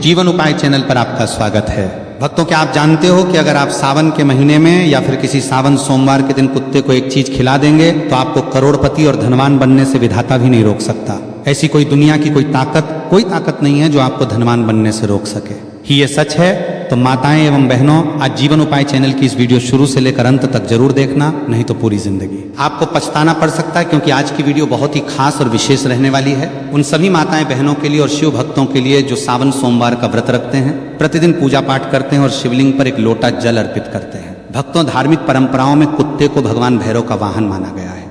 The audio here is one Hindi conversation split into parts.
जीवन उपाय चैनल पर आपका स्वागत है। भक्तों, क्या आप जानते हो कि अगर आप सावन के महीने में या फिर किसी सावन सोमवार के दिन कुत्ते को एक चीज खिला देंगे तो आपको करोड़पति और धनवान बनने से विधाता भी नहीं रोक सकता। ऐसी कोई दुनिया की कोई ताकत नहीं है जो आपको धनवान बनने से रोक सके। ही ये सच है तो माताएं एवं बहनों, आज जीवन उपाय चैनल की इस वीडियो शुरू से लेकर अंत तक जरूर देखना, नहीं तो पूरी जिंदगी आपको पछताना पड़ सकता है, क्योंकि आज की वीडियो बहुत ही खास और विशेष रहने वाली है उन सभी माताएं बहनों के लिए और शिव भक्तों के लिए जो सावन सोमवार का व्रत रखते हैं, प्रतिदिन पूजा पाठ करते हैं और शिवलिंग पर एक लोटा जल अर्पित करते हैं। भक्तों, धार्मिक परंपराओं में कुत्ते को भगवान भैरव का वाहन माना गया है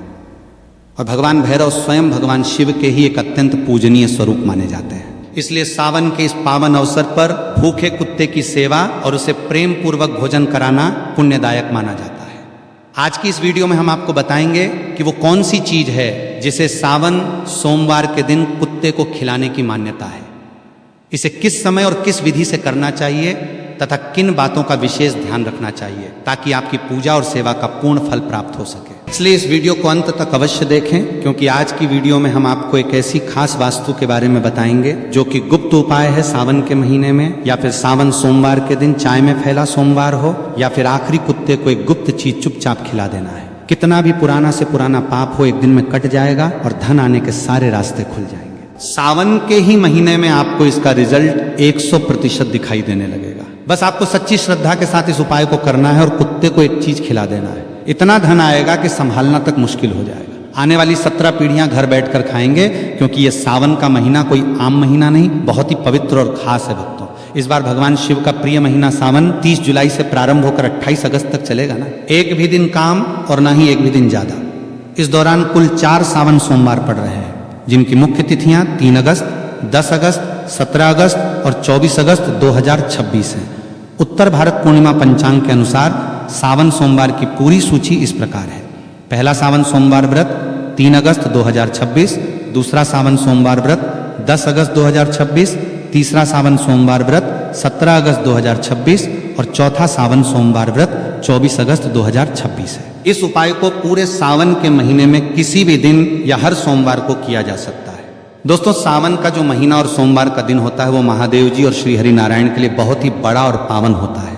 और भगवान भैरव स्वयं भगवान शिव के ही एक अत्यंत पूजनीय स्वरूप माने जाते हैं। इसलिए सावन के इस पावन अवसर पर भूखे कुत्ते की सेवा और उसे प्रेम पूर्वक भोजन कराना पुण्यदायक माना जाता है। आज की इस वीडियो में हम आपको बताएंगे कि वो कौन सी चीज है जिसे सावन सोमवार के दिन कुत्ते को खिलाने की मान्यता है, इसे किस समय और किस विधि से करना चाहिए तथा किन बातों का विशेष ध्यान रखना चाहिए ताकि आपकी पूजा और सेवा का पूर्ण फल प्राप्त हो सके। इसलिए इस वीडियो को अंत तक अवश्य देखें, क्योंकि आज की वीडियो में हम आपको एक ऐसी खास वास्तु के बारे में बताएंगे जो कि गुप्त उपाय है सावन के महीने में, या फिर सावन सोमवार के दिन चाय में फैला सोमवार हो, या फिर आखिरी कुत्ते को एक गुप्त चीज चुपचाप खिला देना है। कितना भी पुराना से पुराना पाप हो एक दिन में कट जाएगा और धन आने के सारे रास्ते खुल जाएंगे। सावन के ही महीने में आपको इसका रिजल्ट 100% दिखाई देने लगेगा। बस आपको सच्ची श्रद्धा के साथ इस उपाय को करना है और कुत्ते को एक चीज खिला देना है। इतना धन आएगा कि संभालना तक मुश्किल हो जाएगा। आने वाली 17 पीढ़ियां घर बैठकर खाएंगे, क्योंकि ये सावन का महीना कोई आम महीना नहीं, बहुत ही पवित्र और खास है। भक्तों, इस बार भगवान शिव का प्रिय महीना सावन 30 जुलाई से प्रारंभ होकर 28 अगस्त तक चलेगा ना। एक भी दिन काम और ना ही एक भी दिन ज्यादा। इस दौरान कुल 4 सावन सोमवार पड़ रहे हैं, जिनकी मुख्य तिथियां 3 अगस्त, 10 अगस्त, 17 अगस्त और 24 अगस्त 2026 हैं। उत्तर भारत पूर्णिमा पंचांग के अनुसार सावन सोमवार की पूरी सूची इस प्रकार है। पहला सावन सोमवार व्रत 3 अगस्त 2026, दूसरा सावन सोमवार व्रत 10 अगस्त 2026, तीसरा सावन सोमवार व्रत 17 अगस्त 2026 और चौथा सावन सोमवार व्रत 24 अगस्त 2026 है। इस उपाय को पूरे सावन के महीने में किसी भी दिन या हर सोमवार को किया जा सकता है। दोस्तों, सावन का जो महीना और सोमवार का दिन होता है वो महादेव जी और श्री हरि नारायण के लिए बहुत ही बड़ा और पावन होता है।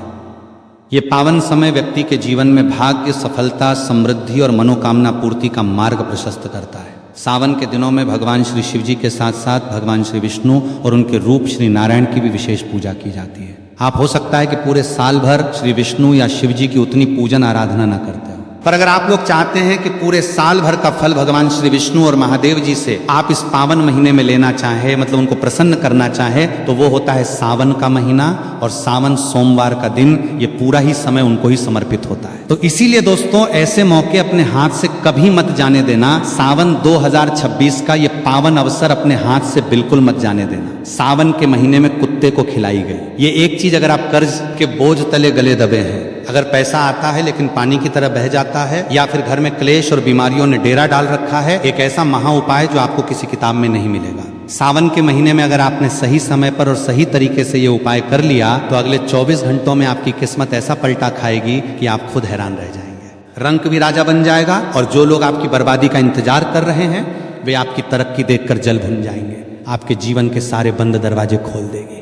ये पावन समय व्यक्ति के जीवन में भाग्य, सफलता, समृद्धि और मनोकामना पूर्ति का मार्ग प्रशस्त करता है। सावन के दिनों में भगवान श्री शिव जी के साथ साथ भगवान श्री विष्णु और उनके रूप श्री नारायण की भी विशेष पूजा की जाती है। आप हो सकता है कि पूरे साल भर श्री विष्णु या शिव जी की उतनी पूजन आराधना न करते हो, पर अगर आप लोग चाहते हैं कि पूरे साल भर का फल भगवान श्री विष्णु और महादेव जी से आप इस पावन महीने में लेना चाहे, मतलब उनको प्रसन्न करना चाहे, तो वो होता है सावन का महीना और सावन सोमवार का दिन। ये पूरा ही समय उनको ही समर्पित होता है। तो इसीलिए दोस्तों, ऐसे मौके अपने हाथ से कभी मत जाने देना। सावन 2026 का ये पावन अवसर अपने हाथ से बिल्कुल मत जाने देना। सावन के महीने में कुत्ते को खिलाई गई ये एक चीज, अगर आप कर्ज के बोझ तले गले दबे हैं, अगर पैसा आता है लेकिन पानी की तरह बह जाता है, या फिर घर में क्लेश और बीमारियों ने डेरा डाल रखा है, एक ऐसा महा उपाय जो आपको किसी किताब में नहीं मिलेगा। सावन के महीने में अगर आपने सही समय पर और सही तरीके से ये उपाय कर लिया तो अगले 24 घंटों में आपकी किस्मत ऐसा पलटा खाएगी कि आप खुद हैरान रह जाएंगे। रंक भी राजा बन जाएगा और जो लोग आपकी बर्बादी का इंतजार कर रहे हैं वे आपकी तरक्की देखकर जल भुन जाएंगे। आपके जीवन के सारे बंद दरवाजे खोल देगी।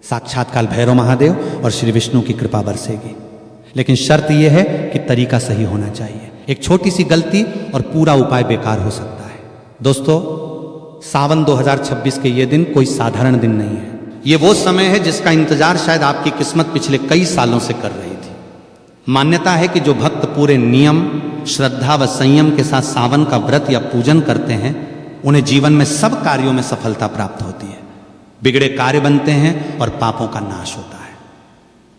साक्षात काल भैरव महादेव और श्री विष्णु की कृपा बरसेगी। लेकिन शर्त यह है कि तरीका सही होना चाहिए। एक छोटी सी गलती और पूरा उपाय बेकार हो सकता है। दोस्तों, सावन 2026 के ये दिन कोई साधारण दिन नहीं है। ये वो समय है जिसका इंतजार शायद आपकी किस्मत पिछले कई सालों से कर रही थी। मान्यता है कि जो भक्त पूरे नियम, श्रद्धा व संयम के साथ सावन का व्रत या पूजन करते हैं उन्हें जीवन में सब कार्यों में सफलता प्राप्त होती है, बिगड़े कार्य बनते हैं और पापों का नाश होता है।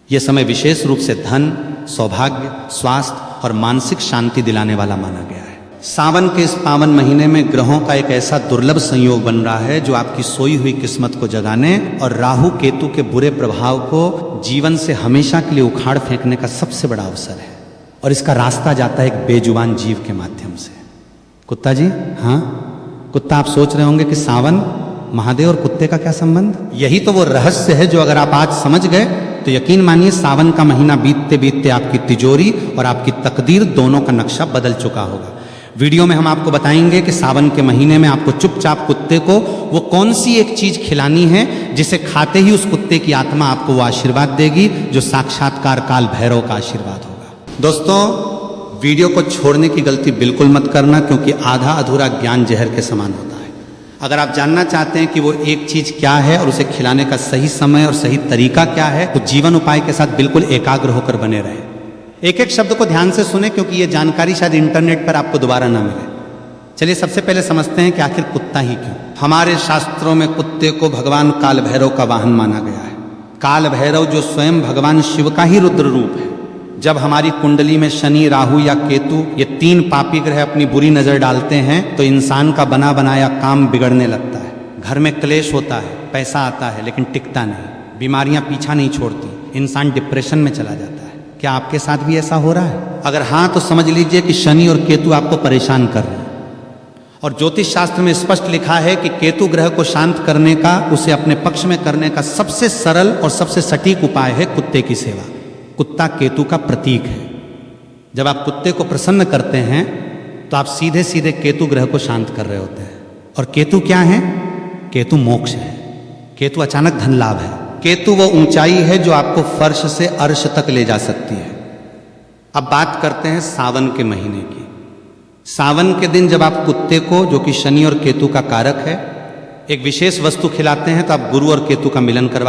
यह समय विशेष रूप से धन, सौभाग्य, स्वास्थ्य और मानसिक शांति दिलाने वाला माना गया है। सावन के इस पावन महीने में ग्रहों का एक ऐसा दुर्लभ संयोग बन रहा है जो आपकी सोई हुई किस्मत को जगाने और राहु केतु के बुरे प्रभाव को जीवन से हमेशा के लिए उखाड़ फेंकने का सबसे बड़ा अवसर है। और इसका रास्ता जाता है एक बेजुबान जीव के माध्यम से। कुत्ता जी, हाँ कुत्ता, आप सोच रहे होंगे कि सावन, महादेव और कुत्ते का क्या संबंध? यही तो वो रहस्य है जो अगर आप आज समझ गए तो यकीन मानिए सावन का महीना बीतते बीतते आपकी तिजोरी और आपकी तकदीर दोनों का नक्शा बदल चुका होगा। वीडियो में हम आपको बताएंगे कि सावन के महीने में आपको चुपचाप कुत्ते को वो कौन सी एक चीज खिलानी है जिसे खाते ही उस कुत्ते की आत्मा आपको वो आशीर्वाद देगी जो साक्षात्कार काल भैरव का आशीर्वाद होगा। दोस्तों, वीडियो को छोड़ने की गलती बिल्कुल मत करना, क्योंकि आधा अधूरा ज्ञान जहर के समान होता है। अगर आप जानना चाहते हैं कि वो एक चीज क्या है और उसे खिलाने का सही समय और सही तरीका क्या है, तो जीवन उपाय के साथ बिल्कुल एकाग्र होकर बने रहें। एक एक शब्द को ध्यान से सुने, क्योंकि ये जानकारी शायद इंटरनेट पर आपको दोबारा ना मिले। चलिए सबसे पहले समझते हैं कि आखिर कुत्ता ही क्यों। हमारे शास्त्रों में कुत्ते को भगवान काल भैरव का वाहन माना गया है। काल भैरव जो स्वयं भगवान शिव का ही रुद्र रूप है। जब हमारी कुंडली में शनि, राहु या केतु ये 3 पापी ग्रह अपनी बुरी नजर डालते हैं तो इंसान का बना बनाया काम बिगड़ने लगता है। घर में क्लेश होता है, पैसा आता है लेकिन टिकता नहीं, बीमारियां पीछा नहीं छोड़ती, इंसान डिप्रेशन में चला जाता है। क्या आपके साथ भी ऐसा हो रहा है? अगर हाँ तो समझ लीजिए कि शनि और केतु आपको परेशान कर रहे हैं। और ज्योतिष शास्त्र में स्पष्ट लिखा है कि केतु ग्रह को शांत करने का, उसे अपने पक्ष में करने का सबसे सरल और सबसे सटीक उपाय है कुत्ते की सेवा। कुत्ता केतु का प्रतीक है। जब आप कुत्ते को प्रसन्न करते हैं तो आप सीधे सीधे केतु ग्रह को शांत कर रहे होते हैं। और केतु क्या है? केतु मोक्ष है। केतु अचानक धन लाभ है। केतु वो ऊंचाई है जो आपको फर्श से अर्श तक ले जा सकती है। अब बात करते हैं सावन के महीने की। सावन के दिन जब आप कुत्ते को, जो कि शनि और केतु का कारक है, एक विशेष वस्तु खिलाते हैं तो आप गुरु और केतु का मिलन करवा